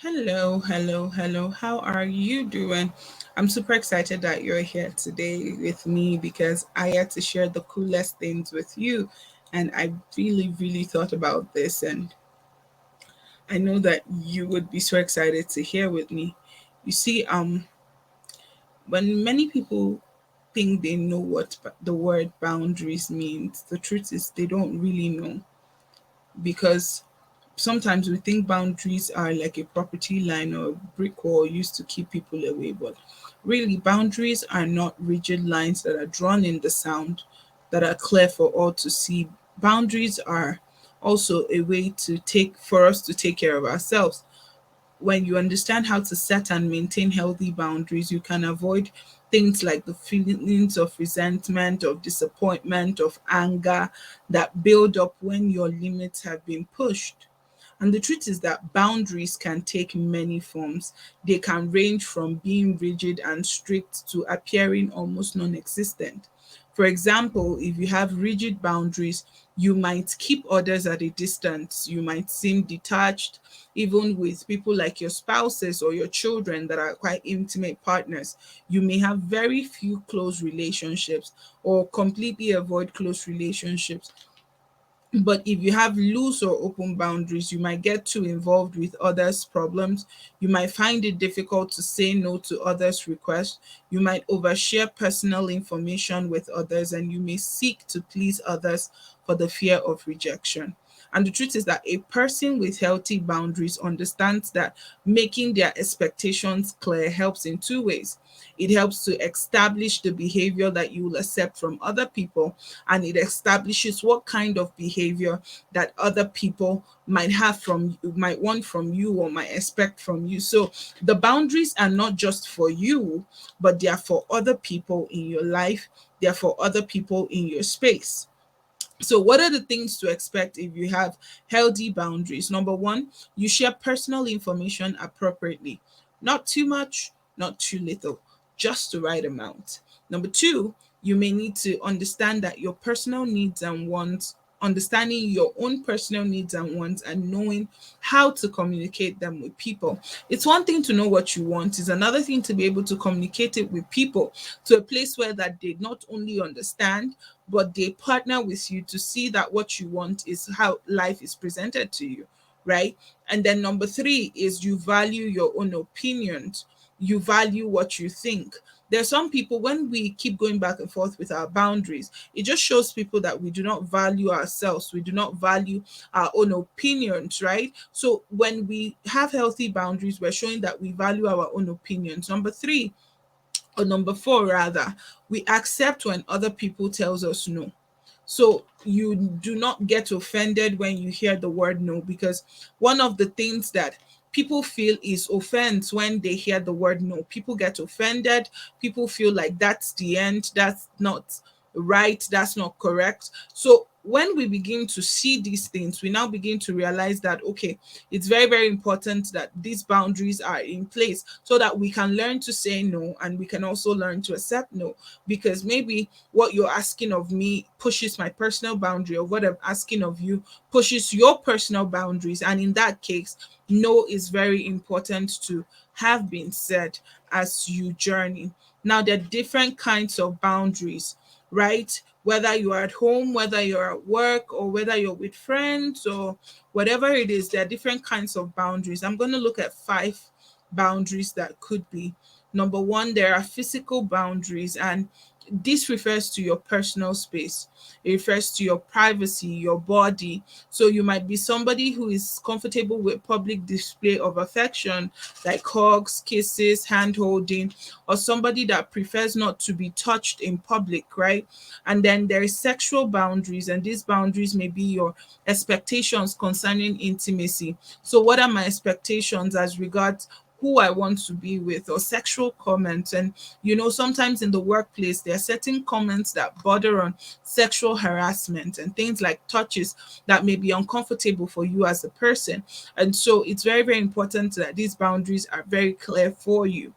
Hello, hello, hello. How are you doing? I'm super excited that you're here today with me because I had to share the coolest things with you. And I really, really thought about this. And I know that you would be so excited to hear with me. You see, when many people think they know what the word boundaries means, the truth is they don't really know because sometimes we think boundaries are like a property line or a brick wall used to keep people away, but really, boundaries are not rigid lines that are drawn in the sound that are clear for all to see. Boundaries are also a way to take for us to take care of ourselves. When you understand how to set and maintain healthy boundaries, you can avoid things like the feelings of resentment, of disappointment, of anger that build up when your limits have been pushed. And the truth is that boundaries can take many forms. They can range from being rigid and strict to appearing almost non existent. For example, if you have rigid boundaries, you might keep others at a distance. You might seem detached, even with people like your spouses or your children that are quite intimate partners. You may have very few close relationships or completely avoid close relationships. But if you have loose or open boundaries, you might get too involved with others' problems. You might find it difficult to say no to others' requests. You might overshare personal information with others, and you may seek to please others for the fear of rejection. And the truth is that a person with healthy boundaries understands that making their expectations clear helps in two ways. It helps to establish the behavior that you will accept from other people, and it establishes what kind of behavior that other people might want from you or might expect from you. So the boundaries are not just for you, but they are for other people in your life, they are for other people in your space. So, what are the things to expect if you have healthy boundaries? Number one, you share personal information appropriately, not too much, not too little, just the right amount. Number two, you may need to understand that your personal needs and wants, understanding your own personal needs and wants, and knowing how to communicate them with people. It's one thing to know what you want, it's another thing to be able to communicate it with people to a place where that they not only understand but they partner with you to see that what you want is how life is presented to you, right? And then number three is you value your own opinions, you value what you think. There's some people, when we keep going back and forth with our boundaries, it just shows people that we do not value ourselves, we do not value our own opinions, right? So when we have healthy boundaries, we're showing that we value our own opinions. Number three, or number four rather, we accept when other people tells us no. So you do not get offended when you hear the word no, because one of the things that people feel is offense when they hear the word no. People get offended, people feel like that's the end, that's not right, that's not correct. So when we begin to see these things, we now begin to realize that okay, it's very, very important that these boundaries are in place so that we can learn to say no and we can also learn to accept no. Because maybe what you're asking of me pushes my personal boundary, or what I'm asking of you pushes your personal boundaries. And in that case, no is very important to have been said as you journey. Now, there are different kinds of boundaries, right? Whether you're at home, whether you're at work, or whether you're with friends, or whatever it is, there are different kinds of boundaries. I'm going to look at five boundaries that could be. Number one, there are physical boundaries, and this refers to your personal space. It refers to your privacy, your body. So you might be somebody who is comfortable with public display of affection, like hugs, kisses, hand holding, or somebody that prefers not to be touched in public, right? And then there is sexual boundaries, and these boundaries may be your expectations concerning intimacy. So what are my expectations as regards who I want to be with, or sexual comments? And sometimes in the workplace, there are certain comments that border on sexual harassment and things like touches that may be uncomfortable for you as a person. And so it's very, very important that these boundaries are very clear for you.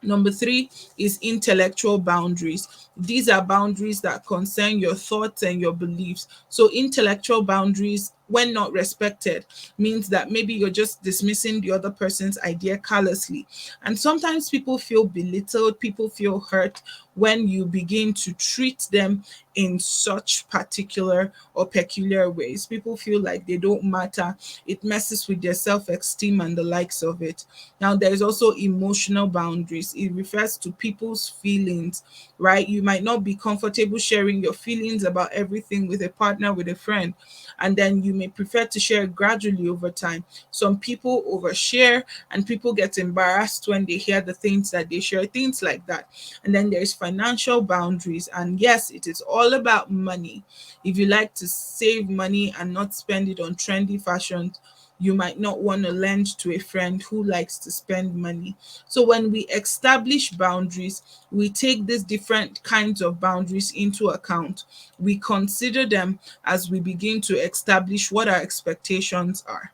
Number three is intellectual boundaries. These are boundaries that concern your thoughts and your beliefs. So, intellectual boundaries when not respected means that maybe you're just dismissing the other person's idea callously. And sometimes people feel belittled, people feel hurt when you begin to treat them in such particular or peculiar ways. People feel like they don't matter. It messes with their self esteem and the likes of it. Now, there's also emotional boundaries. It refers to people's feelings, right? You might not be comfortable sharing your feelings about everything with a partner, with a friend, and then you may prefer to share gradually over time. Some people overshare, and people get embarrassed when they hear the things that they share, things like that. And then there's financial boundaries. And yes, it is all about money. If you like to save money and not spend it on trendy fashions, you might not want to lend to a friend who likes to spend money. So when we establish boundaries, we take these different kinds of boundaries into account. We consider them as we begin to establish what our expectations are.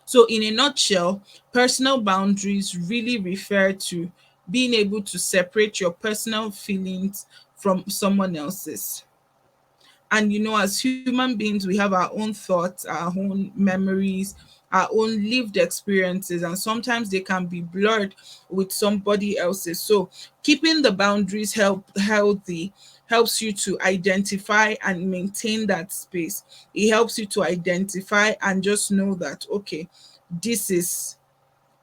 So, in a nutshell, personal boundaries really refer to being able to separate your personal feelings from someone else's. And as human beings, we have our own thoughts, our own memories, our own lived experiences, and sometimes they can be blurred with somebody else's. So keeping the boundaries healthy helps you to identify and maintain that space. It helps you to identify and just know that, okay, this is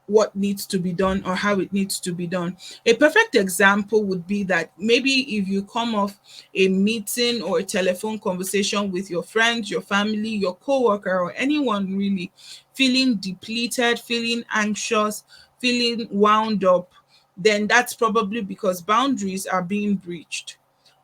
what needs to be done or how it needs to be done. A perfect example would be that maybe if you come off a meeting or a telephone conversation with your friends, your family, your coworker, or anyone really, feeling depleted, feeling anxious, feeling wound up, then that's probably because boundaries are being breached.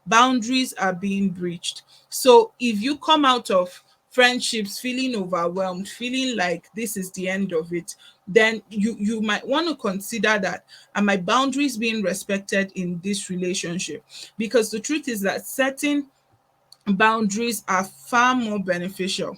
Boundaries are being breached. So if you come out of friendships feeling overwhelmed, feeling like this is the end of it, then you might want to consider that, are my boundaries being respected in this relationship? Because the truth is that certain boundaries are far more beneficial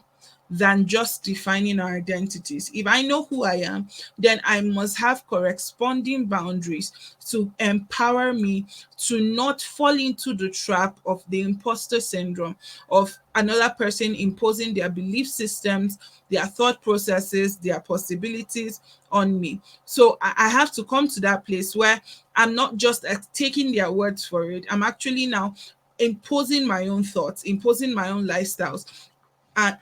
than just defining our identities. If I know who I am, then I must have corresponding boundaries to empower me to not fall into the trap of the imposter syndrome, of another person imposing their belief systems, their thought processes, their possibilities on me. So I have to come to that place where I'm not just taking their words for it. I'm actually now imposing my own thoughts, imposing my own lifestyles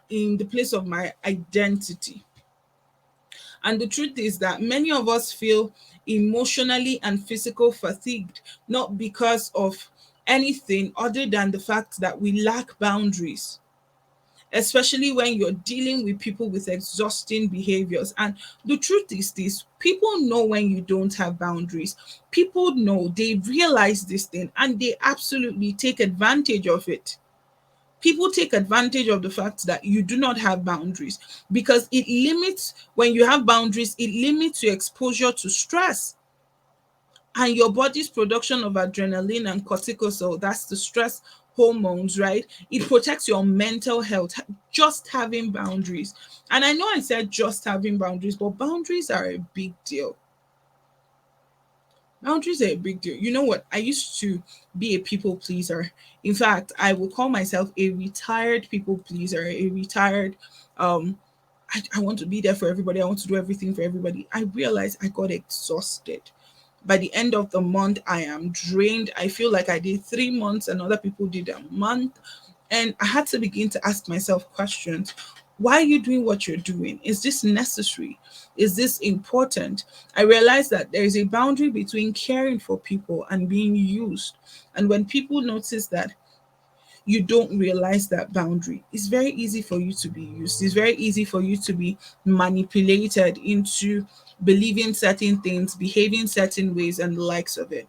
in the place of my identity. And the truth is that many of us feel emotionally and physical fatigued, not because of anything other than the fact that we lack boundaries, especially when you're dealing with people with exhausting behaviors. And the truth is this, people know when you don't have boundaries. People know, they realize this thing, and they absolutely take advantage of it. People take advantage of the fact that you do not have boundaries, because it limits, when you have boundaries, it limits your exposure to stress and your body's production of adrenaline and cortisol. That's the stress hormones, right? It protects your mental health, just having boundaries. And I know I said just having boundaries, but boundaries are a big deal. Boundaries are a big deal. You know what? I used to be a people pleaser. In fact, I will call myself a retired people pleaser, a retired um I want to be there for everybody. I want to do everything for everybody. I realized I got exhausted. By the end of the month, I am drained. I feel like I did 3 months and other people did a month. And I had to begin to ask myself questions. Why are you doing what you're doing? Is this necessary? Is this important? I realized that there is a boundary between caring for people and being used. And when people notice that you don't realize that boundary, it's very easy for you to be used. It's very easy for you to be manipulated into believing certain things, behaving certain ways, and the likes of it.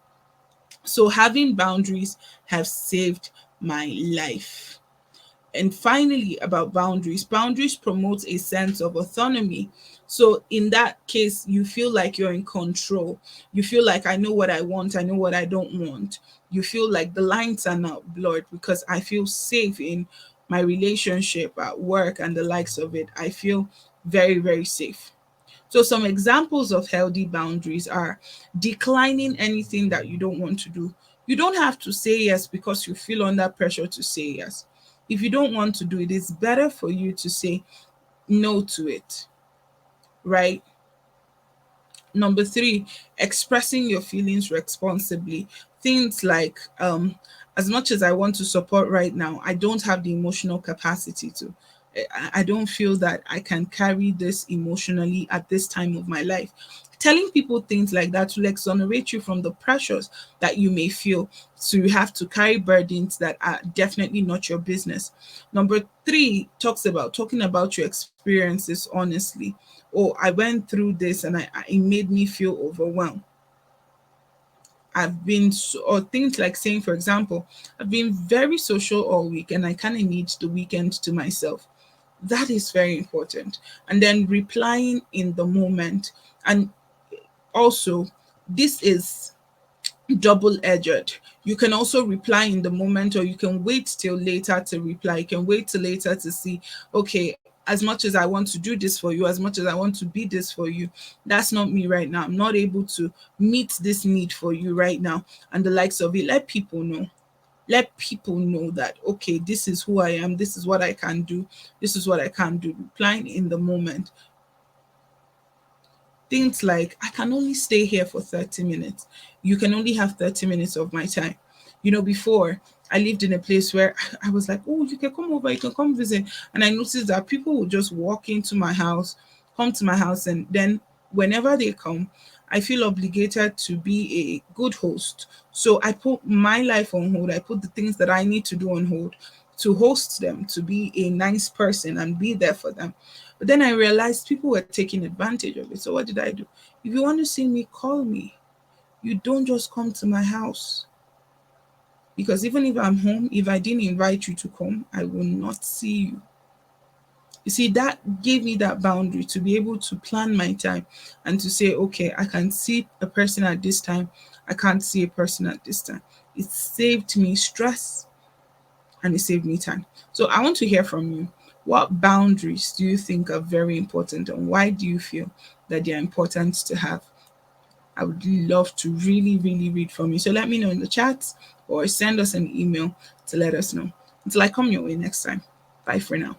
So having boundaries have saved my life. And finally, about boundaries, boundaries promote a sense of autonomy. So in that case, you feel like you're in control. You feel like, I know what I want, I know what I don't want. You feel like the lines are not blurred, because I feel safe in my relationship, at work, and the likes of it. I feel very, very safe. So some examples of healthy boundaries are declining anything that you don't want to do. You don't have to say yes because you feel under pressure to say yes. If you don't want to do it, it's better for you to say no to it, right? Number three, expressing your feelings responsibly. Things like, as much as I want to support right now, I don't have the emotional capacity to. I don't feel that I can carry this emotionally at this time of my life. Telling people things like that will exonerate you from the pressures that you may feel to have to carry burdens that are definitely not your business. Number three talks about talking about your experiences honestly. Oh, I went through this and it made me feel overwhelmed. Or things like saying, for example, I've been very social all week and I kind of need the weekend to myself. That is very important. And then replying in the moment. And also, this is double edged. You can also reply in the moment, or you can wait till later to reply. You can wait till later to see, okay, as much as I want to do this for you, as much as I want to be this for you, that's not me right now. I'm not able to meet this need for you right now. And the likes of it. Let people know. Let people know that, okay, this is who I am. This is what I can do. This is what I can do. Replying in the moment. Things like, I can only stay here for 30 minutes. You can only have 30 minutes of my time. Before I lived in a place where I was like, oh, you can come over, you can come visit. And I noticed that people would just walk into my house, come to my house, and then whenever they come, I feel obligated to be a good host. So I put my life on hold. I put the things that I need to do on hold to host them, to be a nice person and be there for them. But then I realized people were taking advantage of it. So what did I do? If you want to see me, call me. You don't just come to my house. Because even if I'm home, if I didn't invite you to come, I will not see you. You see, that gave me that boundary to be able to plan my time and to say, okay, I can see a person at this time, I can't see a person at this time. It saved me stress and it saved me time. So I want to hear from you. What boundaries do you think are very important and why do you feel that they are important to have? I would love to really, really read from you. So let me know in the chat or send us an email to let us know. Until I come your way next time. Bye for now.